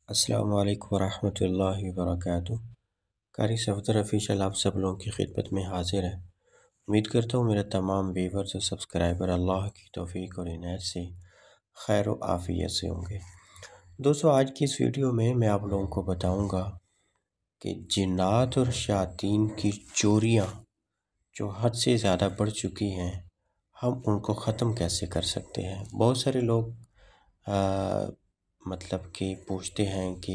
السلام علیکم ورحمۃ اللہ وبرکاتہ۔ قاری صفدر آفیشل آپ سب لوگوں کی خدمت میں حاضر ہے۔ امید کرتا ہوں میرے تمام ویورز و سبسکرائبر اللہ کی توفیق اور عنایت سے خیر و عافیت سے ہوں گے۔ دوستو، آج کی اس ویڈیو میں آپ لوگوں کو بتاؤں گا کہ جنات اور شیاطین کی چوریاں جو حد سے زیادہ بڑھ چکی ہیں، ہم ان کو ختم کیسے کر سکتے ہیں۔ بہت سارے لوگ مطلب کہ پوچھتے ہیں کہ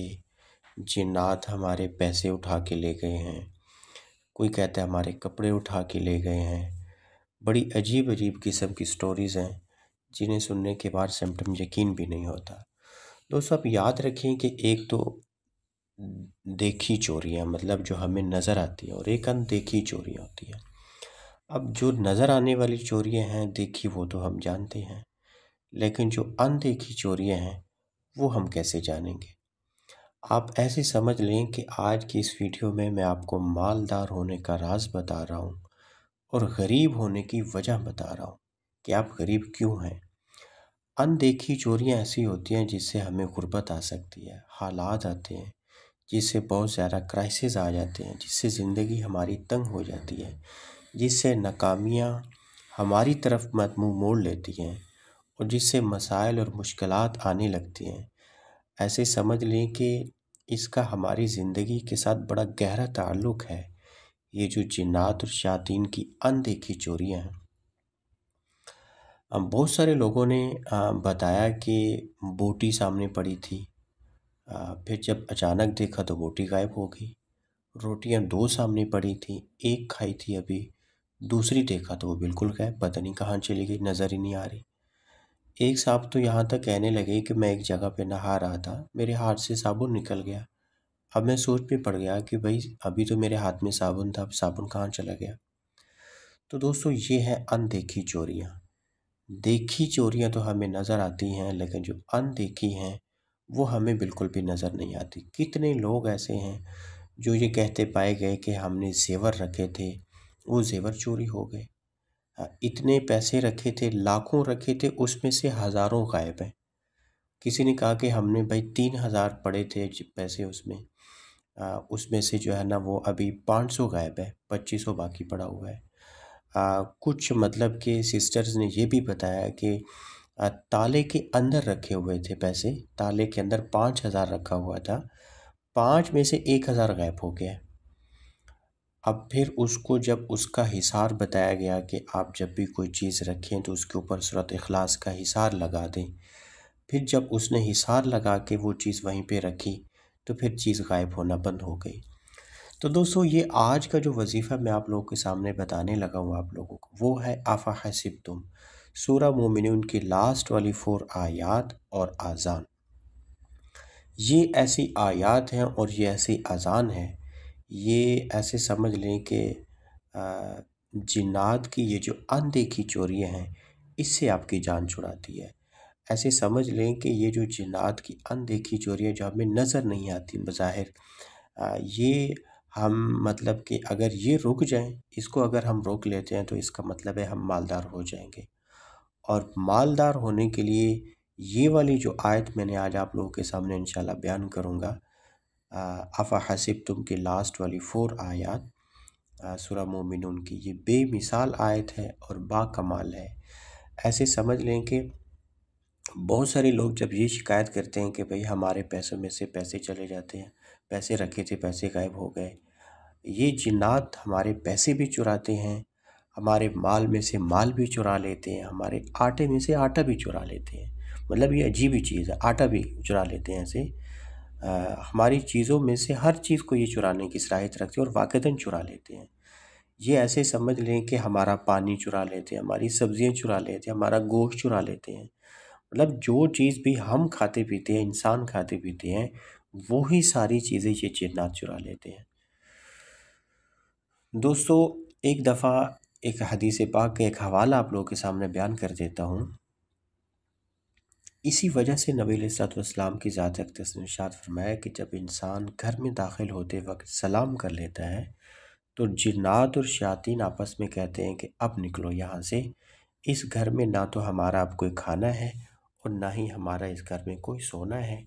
جنات ہمارے پیسے اٹھا کے لے گئے ہیں، کوئی کہتا ہے ہمارے کپڑے اٹھا کے لے گئے ہیں۔ بڑی عجیب عجیب قسم کی سٹوریز ہیں جنہیں سننے کے بعد سمٹم یقین بھی نہیں ہوتا۔ دوستو، آپ یاد رکھیں کہ ایک تو دیکھی چوریاں مطلب جو ہمیں نظر آتی ہیں، اور ایک اندیکھی چوریاں ہوتی ہیں۔ اب جو نظر آنے والی چوریاں ہیں، دیکھی وہ تو ہم جانتے ہیں، لیکن جو اندیکھی چوریاں ہیں وہ ہم کیسے جانیں گے؟ آپ ایسے سمجھ لیں کہ آج کی اس ویڈیو میں آپ کو مالدار ہونے کا راز بتا رہا ہوں اور غریب ہونے کی وجہ بتا رہا ہوں کہ آپ غریب کیوں ہیں۔ اندیکھی چوریاں ایسی ہوتی ہیں جس سے ہمیں غربت آ سکتی ہے، حالات آتے ہیں جس سے بہت زیادہ کرائسس آ جاتے ہیں، جس سے زندگی ہماری تنگ ہو جاتی ہے، جس سے ناکامیاں ہماری طرف منہ موڑ لیتی ہیں اور جس سے مسائل اور مشکلات آنے لگتی ہیں۔ ایسے سمجھ لیں کہ اس کا ہماری زندگی کے ساتھ بڑا گہرا تعلق ہے۔ یہ جو جنات اور شیاطین کی اندیکھی چوریاں ہیں، بہت سارے لوگوں نے بتایا کہ بوٹی سامنے پڑی تھی، پھر جب اچانک دیکھا تو بوٹی غائب ہو گئی۔ روٹیاں دو سامنے پڑی تھیں، ایک کھائی تھی ابھی، دوسری دیکھا تو وہ بالکل غائب، پتہ نہیں کہاں چلی گئی، نظر ہی نہیں آ رہی۔ ایک صاحب تو یہاں تک کہنے لگے کہ میں ایک جگہ پہ نہا رہا تھا، میرے ہاتھ سے صابن نکل گیا۔ اب میں سوچ میں پڑ گیا کہ بھئی ابھی تو میرے ہاتھ میں صابن تھا، اب صابن کہاں چلا گیا؟ تو دوستو، یہ ہے اندیکھی چوریاں۔ دیکھی چوریاں تو ہمیں نظر آتی ہیں، لیکن جو اندیکھی ہیں وہ ہمیں بالکل بھی نظر نہیں آتی۔ کتنے لوگ ایسے ہیں جو یہ کہتے پائے گئے کہ ہم نے زیور رکھے تھے، وہ زیور چوری ہو گئے۔ اتنے پیسے رکھے تھے، لاکھوں رکھے تھے، اس میں سے ہزاروں غائب ہیں۔ کسی نے کہا کہ ہم نے بھائی 3000 پڑے تھے پیسے اس میں سے جو ہے نا وہ ابھی 500 غائب ہے، 2500 باقی پڑا ہوا ہے۔ کچھ مطلب کہ سسٹرز نے یہ بھی بتایا کہ تالے کے اندر رکھے ہوئے تھے پیسے، تالے کے اندر 5000 رکھا ہوا تھا، 5 میں سے 1000 غائب ہو گیا۔ اب پھر اس کو جب اس کا حصار بتایا گیا کہ آپ جب بھی کوئی چیز رکھیں تو اس کے اوپر سورۃ اخلاص کا حصار لگا دیں، پھر جب اس نے حصار لگا کے وہ چیز وہیں پہ رکھی تو پھر چیز غائب ہونا بند ہو گئی۔ تو دوستو، یہ آج کا جو وظیفہ میں آپ لوگوں کے سامنے بتانے لگا ہوں آپ لوگوں کو، وہ ہے افحسبتم، سورہ مومنون کی لاسٹ والی 4 آیات اور اذان۔ یہ ایسی آیات ہیں اور یہ ایسی اذان ہے، یہ ایسے سمجھ لیں کہ جنات کی یہ جو اندیکھی چوریاں ہیں اس سے آپ کی جان چھڑاتی ہے۔ ایسے سمجھ لیں کہ یہ جو جنات کی اندیکھی چوریاں جو ہمیں نظر نہیں آتی بظاہر، یہ ہم مطلب کہ اگر یہ رک جائیں، اس کو اگر ہم روک لیتے ہیں تو اس کا مطلب ہے ہم مالدار ہو جائیں گے۔ اور مالدار ہونے کے لیے یہ والی جو آیت میں نے آج آپ لوگوں کے سامنے انشاءاللہ بیان کروں گا، افحسبتم کی لاسٹ والی 4 آیات سورہ مومنون کی، یہ بے مثال آیت ہے اور با کمال ہے۔ ایسے سمجھ لیں کہ بہت سارے لوگ جب یہ شکایت کرتے ہیں کہ بھئی ہمارے پیسوں میں سے پیسے چلے جاتے ہیں، پیسے رکھے تھے پیسے غائب ہو گئے، یہ جنات ہمارے پیسے بھی چراتے ہیں، ہمارے مال میں سے مال بھی چرا لیتے ہیں، ہمارے آٹے میں سے آٹا بھی چرا لیتے ہیں۔ مطلب یہ عجیب ہی چیز ہے، آٹا بھی چرا لیتے ہیں ایسے۔ ہماری چیزوں میں سے ہر چیز کو یہ چرانے کی صلاحیت رکھتے ہیں اور واقعتاً چرا لیتے ہیں۔ یہ ایسے سمجھ لیں کہ ہمارا پانی چرا لیتے ہیں، ہماری سبزیاں چرا لیتے ہیں، ہمارا گوشت چرا لیتے ہیں۔ مطلب جو چیز بھی ہم کھاتے پیتے ہیں، انسان کھاتے پیتے ہیں، وہی ساری چیزیں یہ جنات چرا لیتے ہیں۔ دوستو، ایک دفعہ ایک حدیث پاک کا ایک حوالہ آپ لوگوں کے سامنے بیان کر دیتا ہوں۔ اسی وجہ سے نبی علیہ الصلوۃ والسلام کی ذات اقدس نے ارشاد فرمایا کہ جب انسان گھر میں داخل ہوتے وقت سلام کر لیتا ہے تو جنات اور شیاطین آپس میں کہتے ہیں کہ اب نکلو یہاں سے، اس گھر میں نہ تو ہمارا اب کوئی کھانا ہے اور نہ ہی ہمارا اس گھر میں کوئی سونا ہے،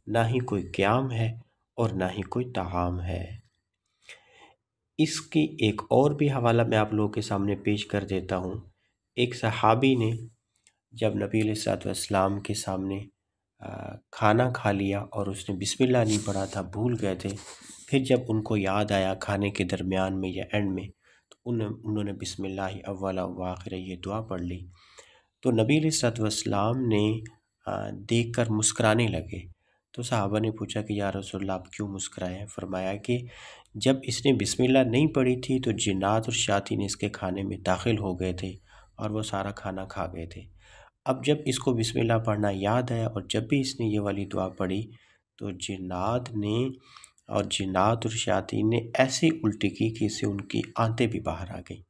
نہ ہی کوئی قیام ہے اور نہ ہی کوئی طعام ہے۔ اس کی ایک اور بھی حوالہ میں آپ لوگوں کے سامنے پیش کر دیتا ہوں۔ ایک صحابی نے جب نبی علیہ الصلوۃ والسلام کے سامنے کھانا کھا لیا اور اس نے بسم اللہ نہیں پڑھا تھا، بھول گئے تھے، پھر جب ان کو یاد آیا کھانے کے درمیان میں یا اینڈ میں، تو انہوں نے بسم اللہ اولا و آخرہ یہ دعا پڑھ لی۔ تو نبی علیہ الصلوۃ والسلام نے دیکھ کر مسکرانے لگے۔ تو صحابہ نے پوچھا کہ یا رسول اللہ آپ کیوں مسکرائے ہیں؟ فرمایا کہ جب اس نے بسم اللہ نہیں پڑھی تھی تو جنات اور شیاطین اس کے کھانے میں داخل ہو گئے تھے اور وہ سارا کھانا کھا گئے تھے۔ اب جب اس کو بسم اللہ پڑھنا یاد آیا اور جب بھی اس نے یہ والی دعا پڑھی تو جنات اور شیاطین نے ایسی الٹی کی کہ اس سے ان کی آنتیں بھی باہر آ گئیں۔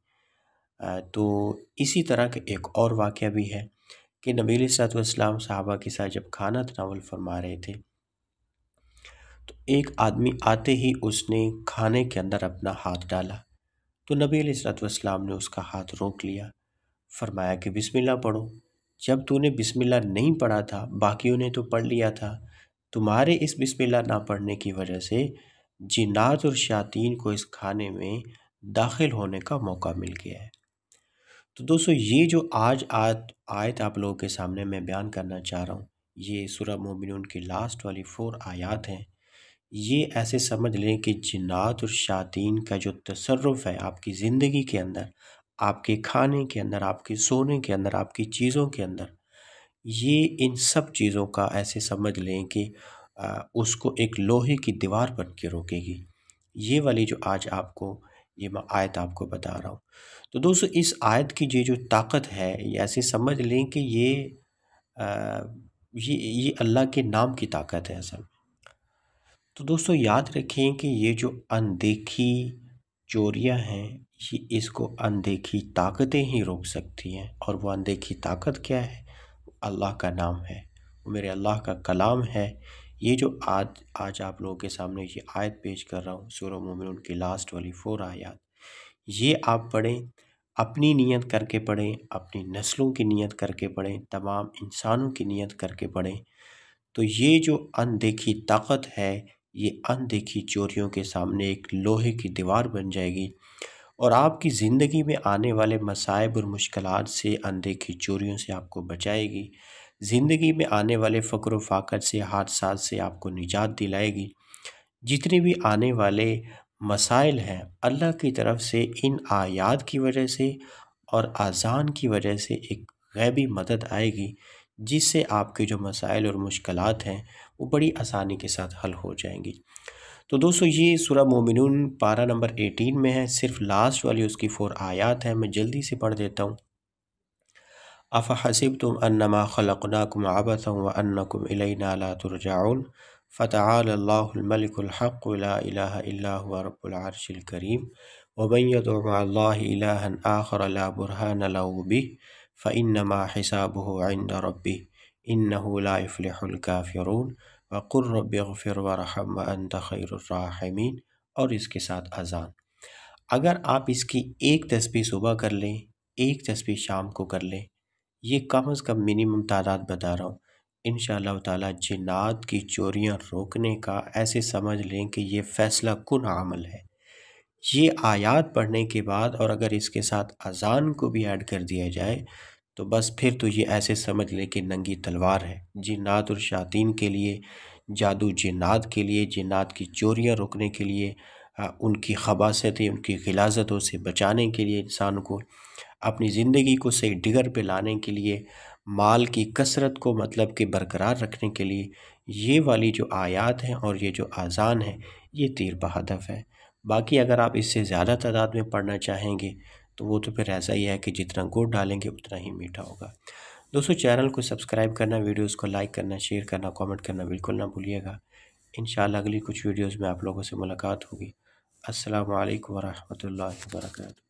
تو اسی طرح کا ایک اور واقعہ بھی ہے کہ نبی علیہ الصلوۃ والسلام صحابہ کے ساتھ جب کھانا تناول فرما رہے تھے تو ایک آدمی آتے ہی اس نے کھانے کے اندر اپنا ہاتھ ڈالا، تو نبی علیہ الصلوۃ والسلام نے اس کا ہاتھ روک لیا، فرمایا کہ بسم اللہ پڑھو۔ جب تو نے بسم اللہ نہیں پڑھا تھا، باقیوں نے تو پڑھ لیا تھا، تمہارے اس بسم اللہ نہ پڑھنے کی وجہ سے جنات اور شیاطین کو اس کھانے میں داخل ہونے کا موقع مل گیا ہے۔ تو دوستو یہ جو آج آیت آپ لوگوں کے سامنے میں بیان کرنا چاہ رہا ہوں، یہ سورہ مومنون کی لاسٹ والی 4 آیات ہیں۔ یہ ایسے سمجھ لیں کہ جنات اور شیاطین کا جو تصرف ہے آپ کی زندگی کے اندر، آپ کے کھانے کے اندر، آپ کے سونے کے اندر، آپ کی چیزوں کے اندر، یہ ان سب چیزوں کا ایسے سمجھ لیں کہ اس کو ایک لوہے کی دیوار بن کے روکے گی۔ یہ والی جو آج آپ کو یہ میں آیت آپ کو بتا رہا ہوں۔ تو دوستو اس آیت کی یہ جو طاقت ہے، یہ ایسے سمجھ لیں کہ یہ اللہ کے نام کی طاقت ہے اصل میں۔ تو دوستو یاد رکھیں کہ یہ جو اندیکھی چوریاں ہیں، یہ اس کو اندیکھی طاقتیں ہی روک سکتی ہیں، اور وہ اندیکھی طاقت کیا ہے؟ اللہ کا نام ہے، وہ میرے اللہ کا کلام ہے۔ یہ جو آج آپ لوگوں کے سامنے یہ آیت پیش کر رہا ہوں، سورہ مومنون کی لاسٹ والی 4 آیات، یہ آپ پڑھیں، اپنی نیت کر کے پڑھیں، اپنی نسلوں کی نیت کر کے پڑھیں، تمام انسانوں کی نیت کر کے پڑھیں، تو یہ جو اندیکھی طاقت ہے یہ اندیکھی چوریوں کے سامنے ایک لوہے کی دیوار بن جائے گی، اور آپ کی زندگی میں آنے والے مصائب اور مشکلات سے، اندیکھی چوریوں سے آپ کو بچائے گی، زندگی میں آنے والے فقر و فاقت سے، حادثات سے آپ کو نجات دلائے گی۔ جتنے بھی آنے والے مسائل ہیں اللہ کی طرف سے ان آیات کی وجہ سے اور اذان کی وجہ سے ایک غیبی مدد آئے گی، جس سے آپ کے جو مسائل اور مشکلات ہیں وہ بڑی آسانی کے ساتھ حل ہو جائیں گی۔ تو دوستو یہ سورہ مومنون پارہ نمبر 18 میں ہے، صرف لاسٹ والی اس کی 4 آیات ہیں، میں جلدی سے پڑھ دیتا ہوں۔ افحسبتم انما خلقناکم عبثا وانکم الینا لا ترجعون فتعالى الله الملك الحق لا اله الا هو رب العرش الكريم ومن يدع مع الله الها آخر لا برهان له به فانما حسابه عند ربه انه لا يفلح الكافرون وقل رب اغفر وارحم وانت خیر الراحمین، اور اس کے ساتھ اذان۔ اگر آپ اس کی ایک تسبیح صبح کر لیں، ایک تسبیح شام کو کر لیں، یہ کم از کم منیمم تعداد بتا رہا ہوں، انشاءاللہ تعالی جنات کی چوریاں روکنے کا ایسے سمجھ لیں کہ یہ فیصلہ کن عمل ہے۔ یہ آیات پڑھنے کے بعد اور اگر اس کے ساتھ اذان کو بھی ایڈ کر دیا جائے تو بس پھر تو یہ ایسے سمجھ لیں کہ ننگی تلوار ہے جنات اور شیاطین کے لیے، جادو جنات کے لیے، جنات کی چوریاں روکنے کے لیے، ان کی خباثتیں، ان کی غلاظتوں سے بچانے کے لیے، انسان کو اپنی زندگی کو صحیح ڈگر پہ لانے کے لیے، مال کی کثرت کو مطلب کہ برقرار رکھنے کے لیے، یہ والی جو آیات ہیں اور یہ جو اذان ہے یہ تیر بہدف ہے۔ باقی اگر آپ اس سے زیادہ تعداد میں پڑھنا چاہیں گے تو وہ تو پھر ایسا ہی ہے کہ جتنا گڑ ڈالیں گے اتنا ہی میٹھا ہوگا۔ دوستو چینل کو سبسکرائب کرنا، ویڈیوز کو لائک کرنا، شیئر کرنا، کامنٹ کرنا بالکل نہ بھولیے گا۔ انشاءاللہ اگلی کچھ ویڈیوز میں آپ لوگوں سے ملاقات ہوگی۔ السلام علیکم ورحمۃ اللہ وبرکاتہ۔